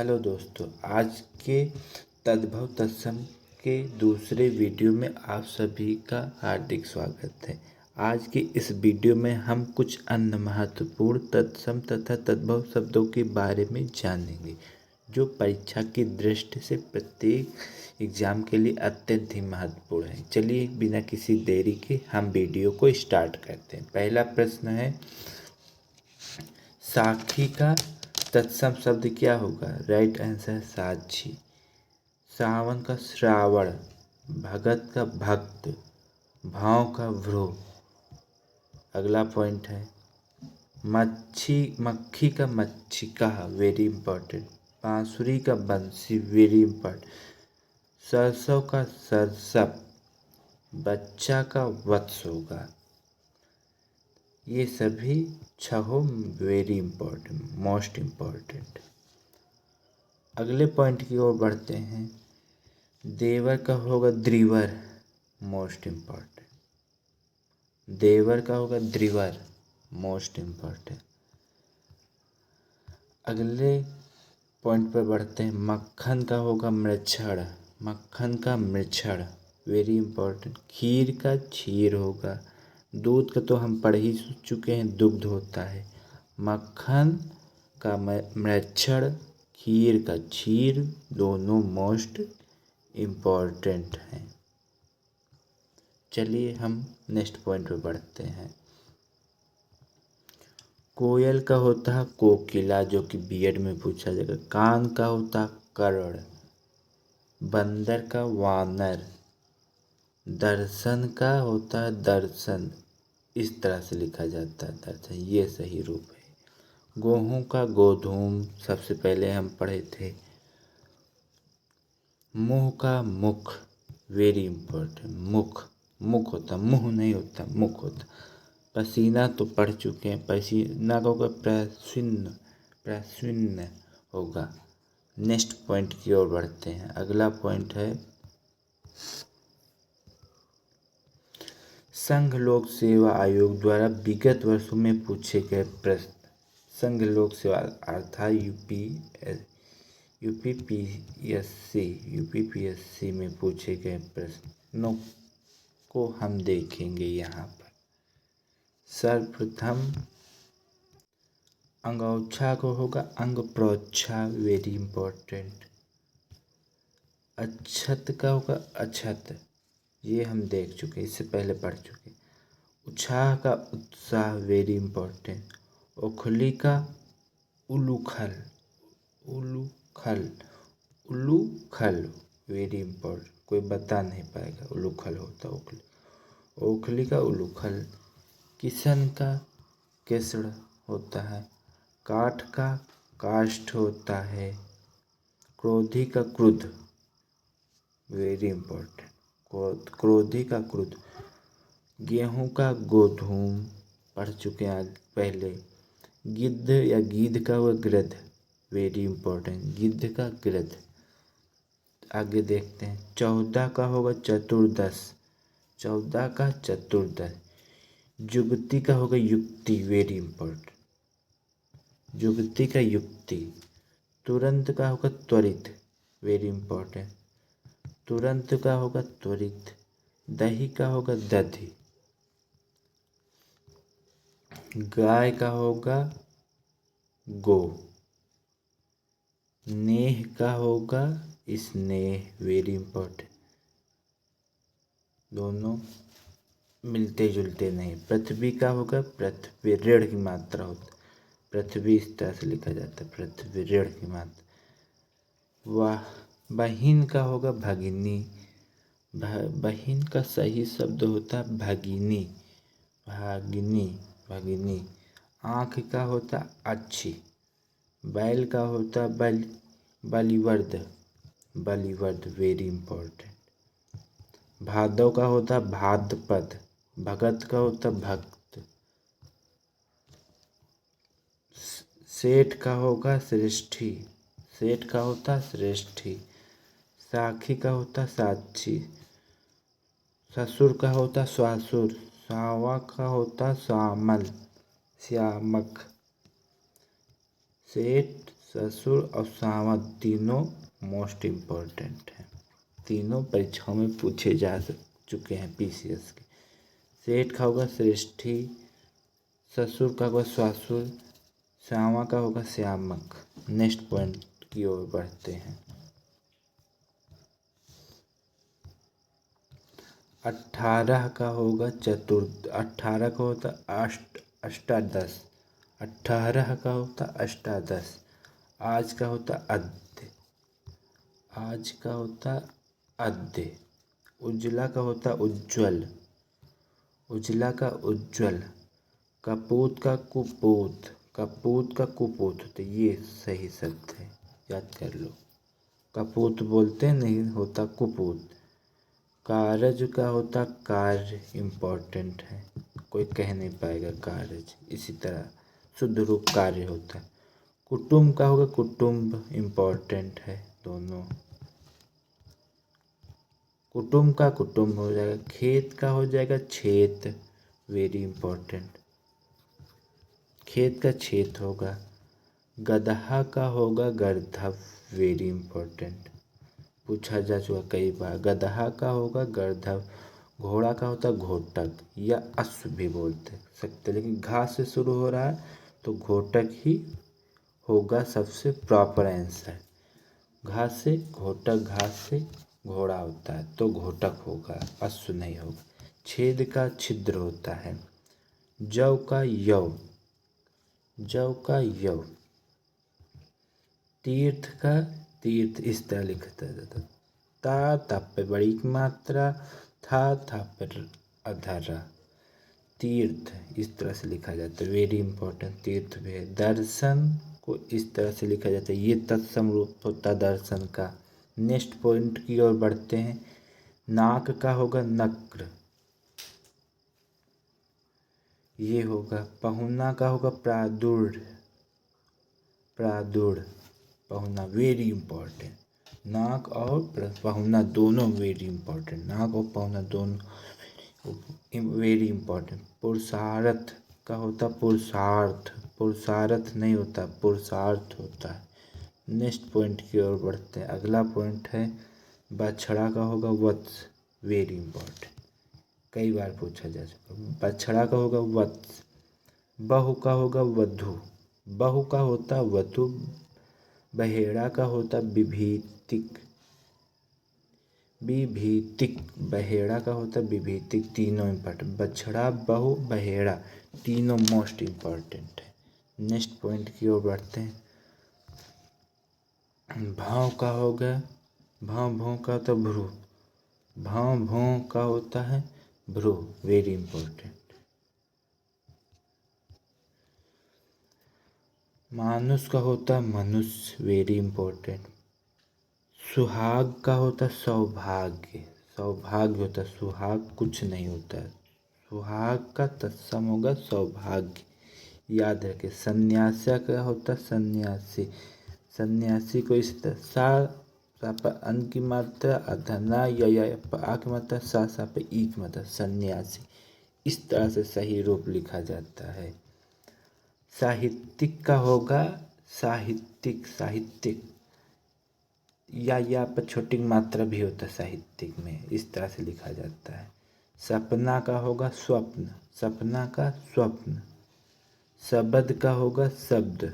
Hello दोस्तों, आज के तद्भव तत्सम के दूसरे वीडियो में आप सभी का हार्दिक स्वागत है। आज के इस वीडियो में हम कुछ अन्य महत्वपूर्ण तत्सम तथा तद्भव शब्दों के बारे में जानेंगे जो परीक्षा की दृष्टि से प्रत्येक एग्जाम के लिए अत्यंत ही महत्वपूर्ण है। चलिए बिना किसी देरी के हम वीडियो को स्टार्ट करते हैं। पहला प्रश्न है, साखी का तत्सम शब्द क्या होगा? राइट आंसर साक्षी। सावन का श्रावण, भगत का भक्त, भाव का भ्रू। अगला पॉइंट है, मक्खी का मच्छिका, वेरी इंपॉर्टेंट। बांसुरी का बंसी, वेरी इंपॉर्टेंट। सरसों का सरसप, बच्चा का वत्स होगा। ये सभी छहों वेरी इंपॉर्टेंट, मोस्ट इंपॉर्टेंट। अगले पॉइंट की ओर बढ़ते हैं। देवर का होगा द्रिवर, मोस्ट इंपॉर्टेंट। देवर का होगा द्रिवर, मोस्ट इंपॉर्टेंट। अगले पॉइंट पर बढ़ते हैं। मक्खन का होगा मृक्षण, मक्खन का मृक्षण, वेरी इंपॉर्टेंट। खीर का क्षीर होगा। दूध का तो हम पढ़ ही चुके हैं, दुग्ध होता है। मक्खन का मृक्षण, खीर का क्षीर, दोनों मोस्ट इम्पॉर्टेंट हैं। चलिए हम नेक्स्ट पॉइंट पे बढ़ते हैं। कोयल का होता है कोकिला, जो कि बीएड में पूछा जाएगा। कान का होता करण। बंदर का वानर। दर्शन का होता है दर्शन, इस तरह से लिखा जाता है दर्शन, ये सही रूप है। गेहूं का गोधूम, सबसे पहले हम पढ़े थे। मुंह का मुख, वेरी इंपॉर्टेंट। मुख, मुख होता, मुंह नहीं होता, मुख होता। पसीना तो पढ़ चुके हैं, पसीना का होगा प्रस्विन्न, प्रस्विन्न होगा। नेक्स्ट पॉइंट की ओर बढ़ते हैं। अगला पॉइंट है, संघ लोक सेवा आयोग द्वारा विगत वर्षों में पूछे गए प्रश्न। संघ लोक सेवा अर्थात यूपीपीएससी में पूछे गए प्रश्नों को हम देखेंगे यहाँ पर। सर्वप्रथम अंगोछा को होगा अंग प्रोच्छा, वेरी इंपॉर्टेंट। अक्षत का होगा अक्षत, ये हम देख चुके, इससे पहले पढ़ चुके। उत्साह का उत्साह, वेरी इंपॉर्टेंट। उखली का उलूखल, उलूखल, उलूखल, वेरी इंपॉर्टेंट। कोई बता नहीं पाएगा, उलूखल होता उखली। ओखली का उलूखल। किशन का केसड़ होता है। काठ का काष्ठ होता है। क्रोधी का क्रुद्ध, वेरी इंपॉर्टेंट। क्रोधी का क्रुद्ध। गेहूं का गोधूम, पढ़ चुके हैं पहले। गिद्ध या गीध का वह गिरध, वेरी इंपॉर्टेंट। गिद्ध का गिरध। आगे देखते हैं। 14 का होगा चतुर्दश, 14 का चतुर्दश। जुगती का होगा युक्ति, वेरी इंपॉर्टेंट। जुगती का युक्ति। तुरंत का होगा त्वरित, वेरी इंपॉर्टेंट। तुरंत का होगा त्वरित। दही का होगा दधि। गाय का होगा गो। नेह का होगा स्नेह, वेरी इंपॉर्टेंट। दोनों मिलते जुलते नहीं। पृथ्वी का होगा पृथ्वी, ऋण की मात्रा होती, पृथ्वी इस तरह से लिखा जाता है, पृथ्वी ऋण की मात्रा। वाह। बहिन का होगा भगिनी। बहिन का सही शब्द होता है भगिनी, भागिनी, भगिनी। आँख का होता अच्छी। बैल का होता बलिवर्द, बलिवर्द, वेरी इंपॉर्टेंट। भादव का होता भाद्रपद। भगत का होता भक्त। सेठ का होगा श्रेष्ठी, सेठ का होता श्रेष्ठी। साखी का होता साक्षी। ससुर का होता स्वासुर। सावा का होता श्यामल, श्यामक। सेठ ससुर और सावा तीनों मोस्ट इम्पोर्टेंट हैं, तीनों परीक्षाओं में पूछे जा चुके हैं पीसीएस के। सेठ का होगा श्रेष्ठी, ससुर का होगा ससुर, श्यामा का होगा श्यामक। नेक्स्ट पॉइंट की ओर बढ़ते हैं। 18 का होगा 18 का होता अष्टादश, 18 का होता अष्टादश। आज का होता अद्य, आज का होता अद्य। उजला का होता उज्ज्वल, उजला का उज्ज्वल। कपूत का कुपूत, कपूत का कुपूत होता, ये सही शब्द है, याद कर लो। कपूत बोलते नहीं, होता कुपूत। कारज का होता कार्य, इम्पोर्टेंट है, कोई कह नहीं पाएगा कारज। इसी तरह शुद्ध रूप कार्य होता है। कुटुंब का होगा कुटुंब, इम्पोर्टेंट है दोनों। कुटुंब का कुटुंब हो जाएगा। खेत का हो जाएगा क्षेत्र, वेरी इम्पोर्टेंट, खेत का क्षेत्र होगा। गदहा का होगा गर्दभ, वेरी इम्पोर्टेंट, पूछा जा चुका कई बार। गदहा का होगा गर्दभ। घोड़ा का होता घोटक या अश्व भी बोलते सकते, लेकिन घा से शुरू हो रहा है तो घोटक ही होगा सबसे प्रॉपर आंसर। घा से घोटक, घा से घोड़ा होता है तो घोटक होगा, अश्व नहीं होगा। छेद का छिद्र होता है। जौ का यव, जौ का यव। तीर्थ का तीर्थ, इस तरह लिखता जाता, ता पे बड़ी मात्रा, था पर अधरा। तीर्थ इस तरह से लिखा जाता है, वेरी इंपॉर्टेंट, तीर्थ भी है। दर्शन को इस तरह से लिखा जाता है, ये तत्सम रूप होता है दर्शन का। नेक्स्ट पॉइंट की ओर बढ़ते हैं। नाक का होगा नक्र, ये होगा। पहुना का होगा प्रादुर, प्रादुर, पहुना, वेरी इंपॉर्टेंट। नाक और पहुना दोनों वेरी इंपॉर्टेंट, नाक और पहुना दोनों वेरी इंपॉर्टेंट। पुरुषार्थ का होता पुरुषार्थ, पुरुषार्थ नहीं होता, पुरुषार्थ होता है। नेक्स्ट पॉइंट की ओर बढ़ते हैं। अगला पॉइंट है बछड़ा का होगा वत्स, वेरी इंपॉर्टेंट, कई बार पूछा जा चुका। बछड़ा का होगा वत्स। बहू का होगा वधू, बहू का होता वधू। बहेड़ा का होता विभीतिक, विभीतिक। बहेड़ा का होता विभीतिक, तीनों इम्पोर्टेंट। बछड़ा, बहू, बहेड़ा तीनों मोस्ट इम्पॉर्टेंट है। नेक्स्ट पॉइंट की ओर बढ़ते हैं। भाव का होगा, भाव भों का होता भ्रू, भाव भों का होता है भ्रू, वेरी इंपॉर्टेंट। मानुष का होता मनुष्य, वेरी इंपॉर्टेंट। सुहाग का होता सौभाग्य, सौभाग्य होता, सुहाग कुछ नहीं होता है, सुहाग का तत्सम होगा सौभाग्य, याद रखें। सन्यासा का होता सन्यासी, सन्यासी को इस तरह सा पर अन की मात्रा, अधना या आ की मात्रा, सा पे ई की मात्रा, सन्यासी, इस तरह से सही रूप लिखा जाता है। साहित्यिक का होगा साहित्यिक, साहित्यिक, या पर छोटी मात्रा भी होता है साहित्यिक में, इस तरह से लिखा जाता है। सपना का होगा स्वप्न, सपना का स्वप्न। शब्द का होगा शब्द,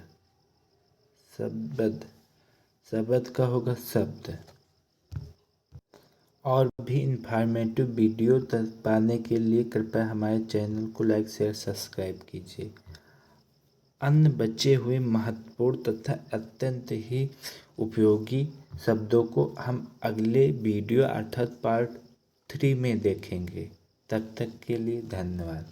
शब्द, शब्द का होगा शब्द। और भी इन्फॉर्मेटिव वीडियो पाने के लिए कृपया हमारे चैनल को लाइक शेयर सब्सक्राइब कीजिए। अन्य बचे हुए महत्वपूर्ण तथा अत्यंत ही उपयोगी शब्दों को हम अगले वीडियो अर्थात पार्ट 3 में देखेंगे। तब तक के लिए धन्यवाद।